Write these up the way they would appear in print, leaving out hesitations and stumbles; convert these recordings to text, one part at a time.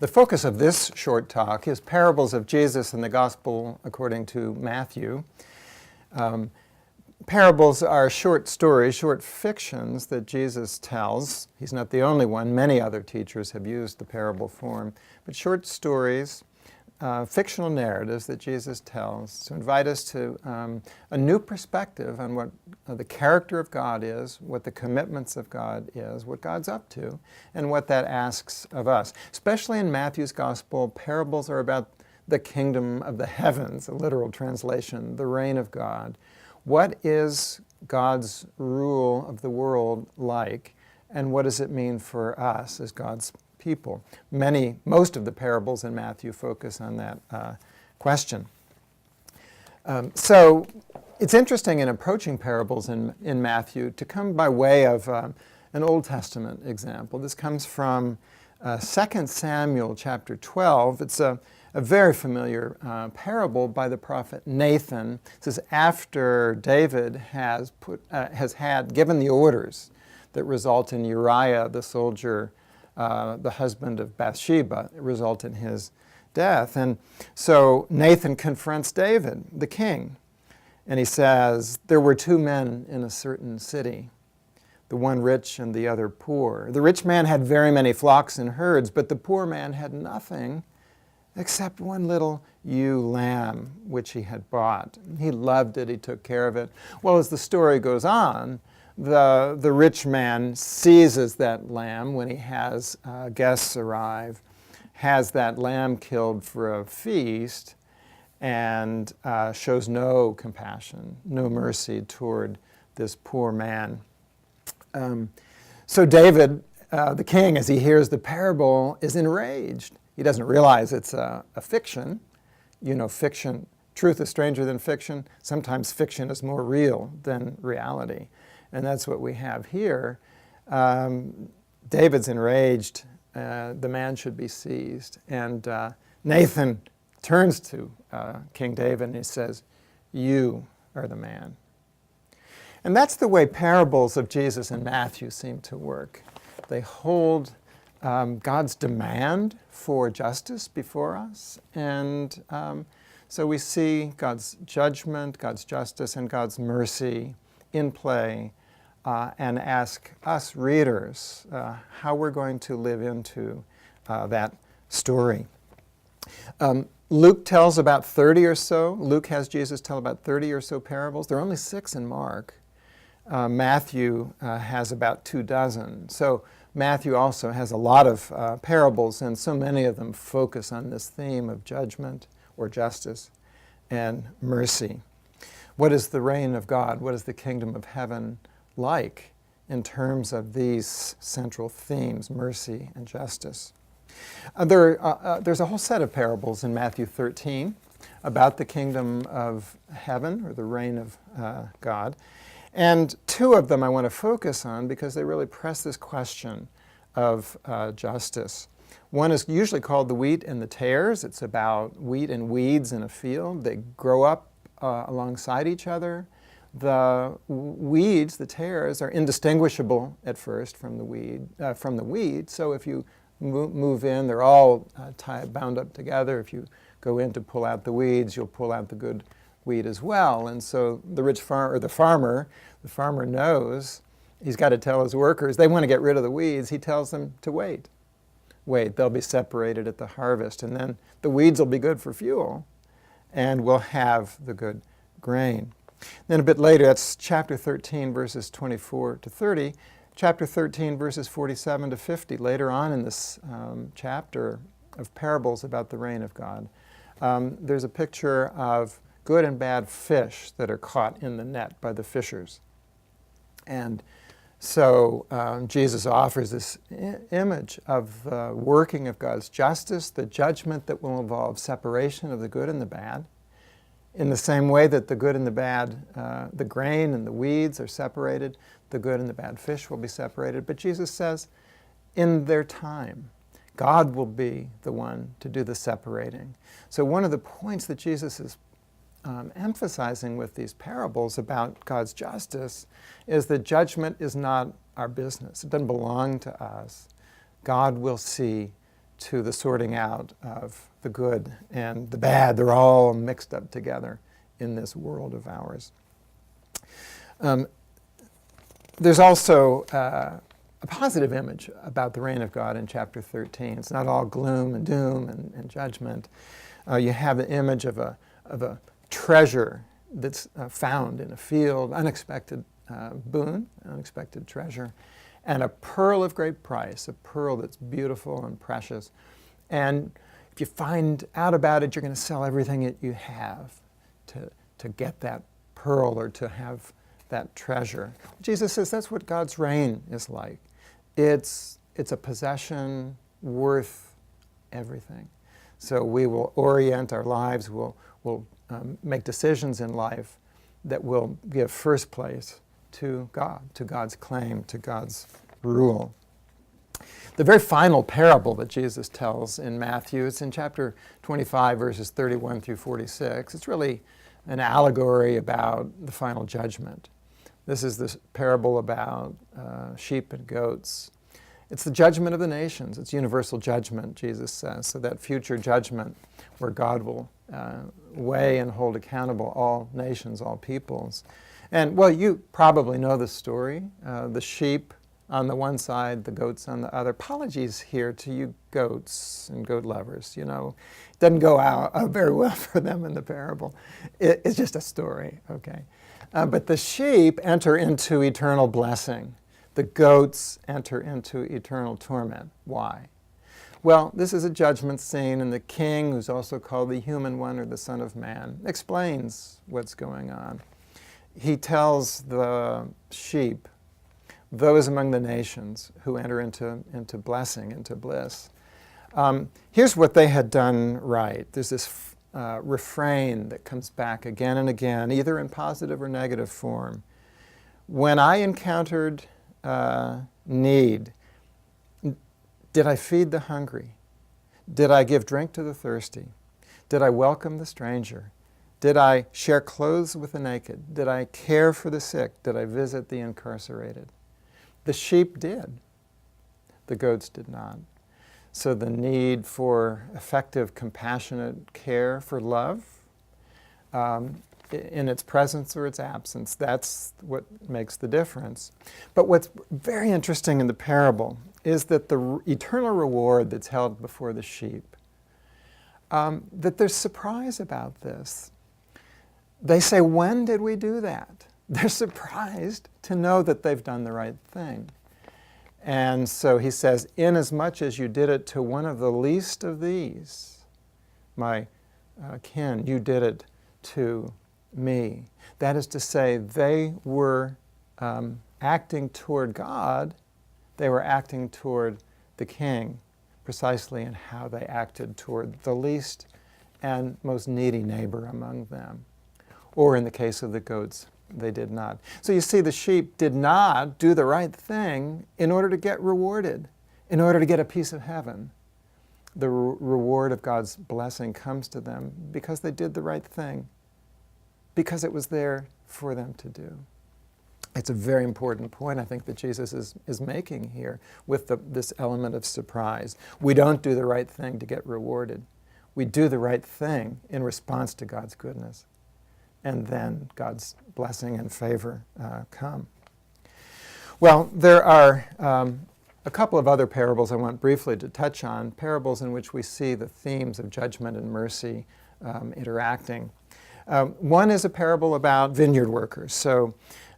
The focus of this short talk is parables of Jesus in the Gospel according to Matthew. Parables are short stories, short fictions that Jesus tells. He's not the only one. Many other teachers have used the parable form. But short stories, fictional narratives that Jesus tells to invite us to a new perspective on what the character of God is, what the commitments of God is, what God's up to, and what that asks of us. Especially in Matthew's Gospel, parables are about the kingdom of the heavens, a literal translation, the reign of God. What is God's rule of the world like, and what does it mean for us as God's people? Most of the parables in Matthew focus on that question. So it's interesting in approaching parables in Matthew to come by way of an Old Testament example. This comes from 2 Samuel chapter 12. It's a very familiar parable by the prophet Nathan. This is after David has given the orders that result in Uriah, the soldier, the husband of Bathsheba, result in his death. And so Nathan confronts David, the king, and he says, there were two men in a certain city, the one rich and the other poor. The rich man had very many flocks and herds, but the poor man had nothing except one little ewe lamb which he had bought. He loved it, he took care of it. Well, as the story goes on, the rich man seizes that lamb when he has guests arrive, has that lamb killed for a feast, and shows no compassion, no mercy toward this poor man. So David, the king, as he hears the parable, is enraged. He doesn't realize it's a fiction. You know, fiction, truth is stranger than fiction. Sometimes fiction is more real than reality. And that's what we have here. David's enraged. The man should be seized. And Nathan turns to King David and he says, you are the man. And that's the way parables of Jesus in Matthew seem to work. They hold God's demand for justice before us. And so we see God's judgment, God's justice, and God's mercy in play and ask us readers how we're going to live into that story. Luke tells about 30 or so. Luke has Jesus tell about 30 or so parables. There are only 6 in Mark. Matthew has about 24. So Matthew also has a lot of parables, and so many of them focus on this theme of judgment or justice and mercy. What is the reign of God? What is the kingdom of heaven like in terms of these central themes, mercy and justice? There's a whole set of parables in Matthew 13 about the kingdom of heaven or the reign of God. And 2 of them I want to focus on because they really press this question of justice. One is usually called the wheat and the tares. It's about wheat and weeds in a field. They grow up alongside each other. The weeds, the tares, are indistinguishable at first from the weed. So if you move in, they're all bound up together. If you go in to pull out the weeds, you'll pull out the good wheat as well. And so the farmer knows he's got to tell his workers, they want to get rid of the weeds. He tells them to wait. They'll be separated at the harvest. And then the weeds will be good for fuel, and we'll have the good grain. Then a bit later, that's chapter 13, verses 24 to 30. Chapter 13, verses 47 to 50. Later on in this chapter of parables about the reign of God, there's a picture of good and bad fish that are caught in the net by the fishers. And so Jesus offers this image of the working of God's justice, the judgment that will involve separation of the good and the bad. In the same way that the good and the bad, the grain and the weeds are separated, the good and the bad fish will be separated. But Jesus says, in their time, God will be the one to do the separating. So one of the points that Jesus is emphasizing with these parables about God's justice is that judgment is not our business. It doesn't belong to us. God will see to the sorting out of the good and the bad. They're all mixed up together in this world of ours. There's also a positive image about the reign of God in chapter 13. It's not all gloom and doom and judgment. You have the image of a treasure that's found in a field, unexpected boon, unexpected treasure, and a pearl of great price, a pearl that's beautiful and precious. And if you find out about it, you're going to sell everything that you have to get that pearl or to have that treasure. Jesus says that's what God's reign is like. It's a possession worth everything. So we will orient our lives, we'll make decisions in life that will give first place to God, to God's claim, to God's rule. The very final parable that Jesus tells in Matthew, it's in chapter 25, verses 31 through 46. It's really an allegory about the final judgment. This is the parable about sheep and goats. It's the judgment of the nations. It's universal judgment, Jesus says. So that future judgment where God will weigh and hold accountable all nations, all peoples. And, well, you probably know the story. The sheep on the one side, the goats on the other. Apologies here to you goats and goat lovers. You know, it doesn't go out very well for them in the parable. It's just a story, okay? But the sheep enter into eternal blessing. The goats enter into eternal torment. Why? Well, this is a judgment scene, and the king, who's also called the human one or the Son of Man, explains what's going on. He tells the sheep, those among the nations who enter into blessing, into bliss, here's what they had done right. There's this refrain that comes back again and again, either in positive or negative form. When I encountered need, did I feed the hungry? Did I give drink to the thirsty? Did I welcome the stranger? Did I share clothes with the naked? Did I care for the sick? Did I visit the incarcerated? The sheep did. The goats did not. So the need for effective, compassionate care for love, in its presence or its absence, that's what makes the difference. But what's very interesting in the parable is that the eternal reward that's held before the sheep, that there's surprise about this. They say, when did we do that? They're surprised to know that they've done the right thing. And so he says, inasmuch as you did it to one of the least of these, my kin, you did it to me. That is to say, they were acting toward God, they were acting toward the king, precisely in how they acted toward the least and most needy neighbor among them. Or in the case of the goats, they did not. So you see, the sheep did not do the right thing in order to get rewarded, in order to get a piece of heaven. The reward of God's blessing comes to them because they did the right thing, because it was there for them to do. It's a very important point, I think, that Jesus is making here with this element of surprise. We don't do the right thing to get rewarded. We do the right thing in response to God's goodness. And then God's blessing and favor come. Well, there are a couple of other parables I want briefly to touch on, parables in which we see the themes of judgment and mercy interacting. One is a parable about vineyard workers. So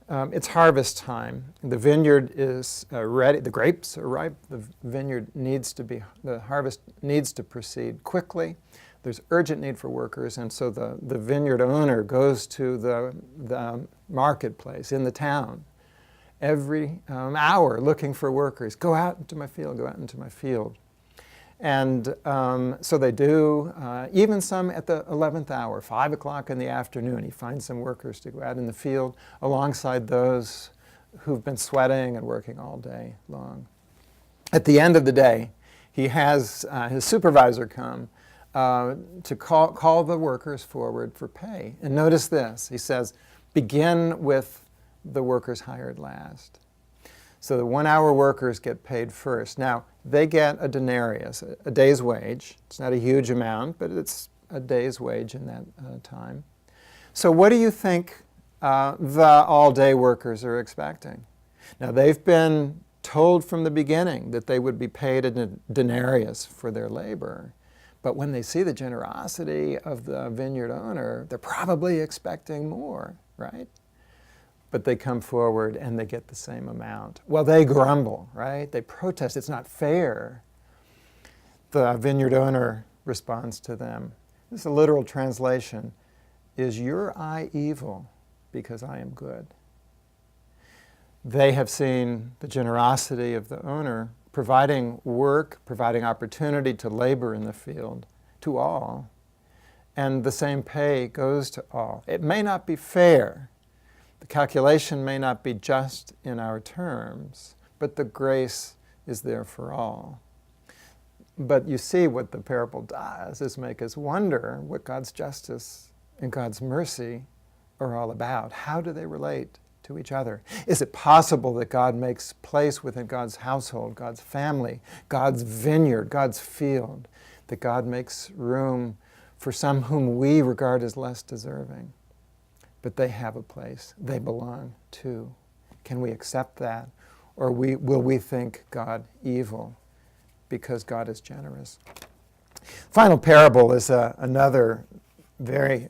it's harvest time. The vineyard is ready. The grapes are ripe. The harvest needs to proceed quickly. There's urgent need for workers, and so the vineyard owner goes to the marketplace in the town every hour looking for workers. Go out into my field, go out into my field. And so they do, even some at the 11th hour, 5 o'clock in the afternoon, he finds some workers to go out in the field alongside those who've been sweating and working all day long. At the end of the day, he has his supervisor come to call the workers forward for pay. And notice this, he says, begin with the workers hired last. So the 1 hour workers get paid first. Now, they get a denarius, a day's wage. It's not a huge amount, but it's a day's wage in that time. So what do you think the all-day workers are expecting? Now, they've been told from the beginning that they would be paid a denarius for their labor. But when they see the generosity of the vineyard owner, they're probably expecting more, right? But they come forward and they get the same amount. Well, they grumble, right? They protest. It's not fair. The vineyard owner responds to them. This is a literal translation. Is your eye evil because I am good? They have seen the generosity of the owner providing work, providing opportunity to labor in the field to all. And the same pay goes to all. It may not be fair. The calculation may not be just in our terms, but the grace is there for all. But you see what the parable does is make us wonder what God's justice and God's mercy are all about. How do they relate to each other? Is it possible that God makes place within God's household, God's family, God's vineyard, God's field, that God makes room for some whom we regard as less deserving? But they have a place. They belong too. Can we accept that? Or will we think God evil because God is generous? Final parable is another very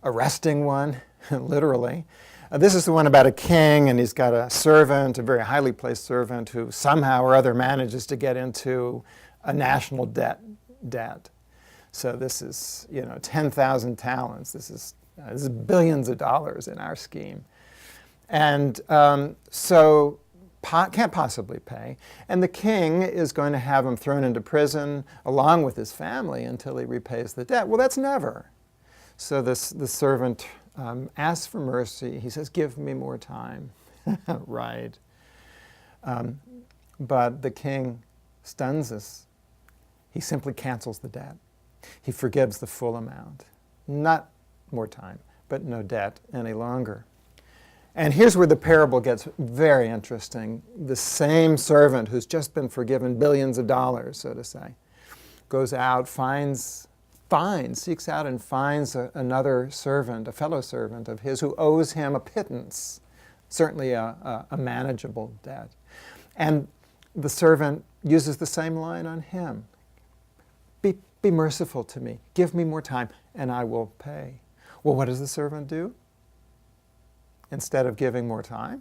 arresting one, literally. This is the one about a king, and he's got a servant, a very highly placed servant, who somehow or other manages to get into a national debt. So this is, 10,000 talents. This is billions of dollars in our scheme. And so can't possibly pay. And the king is going to have him thrown into prison along with his family until he repays the debt. Well, that's never. So the servant asks for mercy. He says, give me more time. Right. But the king stuns us. He simply cancels the debt. He forgives the full amount. Not more time, but no debt any longer. And here's where the parable gets very interesting. The same servant who's just been forgiven billions of dollars, so to say, goes out, seeks out and finds another servant, a fellow servant of his, who owes him a pittance, certainly a manageable debt. And the servant uses the same line on him. Be merciful to me. Give me more time, and I will pay. Well, what does the servant do? Instead of giving more time,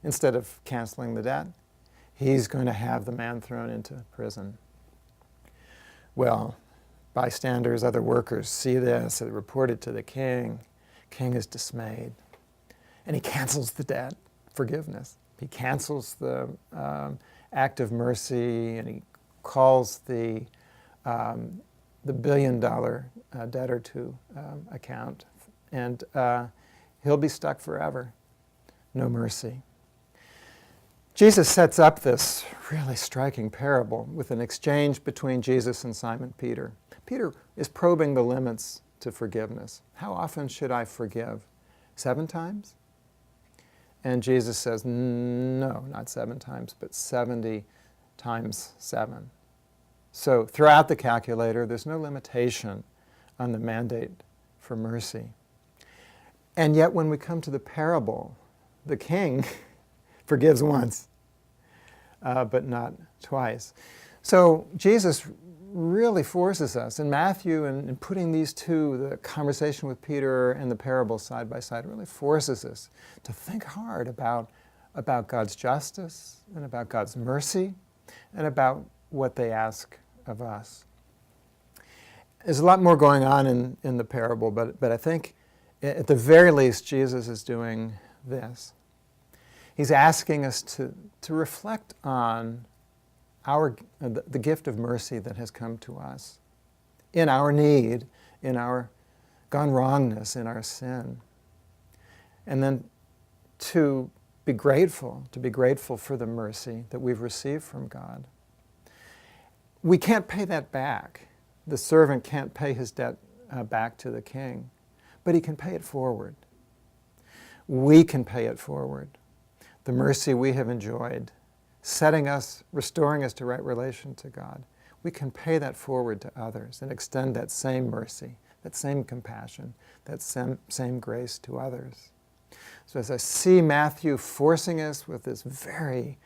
instead of canceling the debt, he's going to have the man thrown into prison. Well, bystanders, other workers see this, they report it to the king. King is dismayed, and he cancels the debt, forgiveness. He cancels the act of mercy, and he calls the billion-dollar debtor to account, and he'll be stuck forever. No mercy. Jesus sets up this really striking parable with an exchange between Jesus and Simon Peter. Peter is probing the limits to forgiveness. How often should I forgive? 7 times? And Jesus says, no, not 7 times, but 70 times 7. So throughout the calculator, there's no limitation on the mandate for mercy. And yet when we come to the parable, the king forgives once, but not twice. So Jesus really forces us, in Matthew, in putting these two, the conversation with Peter and the parable side by side, really forces us to think hard about God's justice and about God's mercy and about what they ask of us. There's a lot more going on in the parable, but I think at the very least Jesus is doing this. He's asking us to reflect on the gift of mercy that has come to us in our need, in our gone wrongness, in our sin. And then to be grateful for the mercy that we've received from God. We can't pay that back. The servant can't pay his debt back to the king, but he can pay it forward. We can pay it forward. The mercy we have enjoyed restoring us to right relation to God, we can pay that forward to others and extend that same mercy, that same compassion, that same grace to others. So as I see Matthew forcing us with this very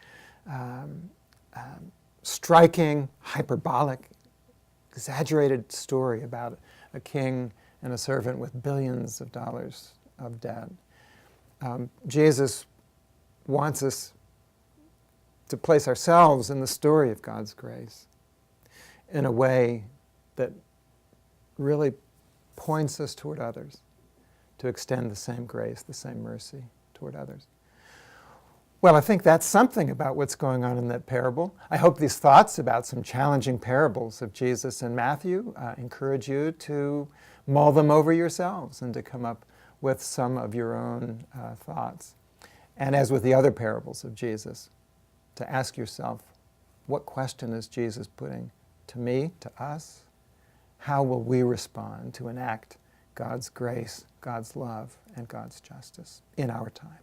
striking, hyperbolic, exaggerated story about a king and a servant with billions of dollars of debt, Jesus wants us to place ourselves in the story of God's grace in a way that really points us toward others, to extend the same grace, the same mercy toward others. Well, I think that's something about what's going on in that parable. I hope these thoughts about some challenging parables of Jesus and Matthew encourage you to mull them over yourselves and to come up with some of your own thoughts. And as with the other parables of Jesus, to ask yourself, what question is Jesus putting to me, to us? How will we respond to enact God's grace, God's love, and God's justice in our time?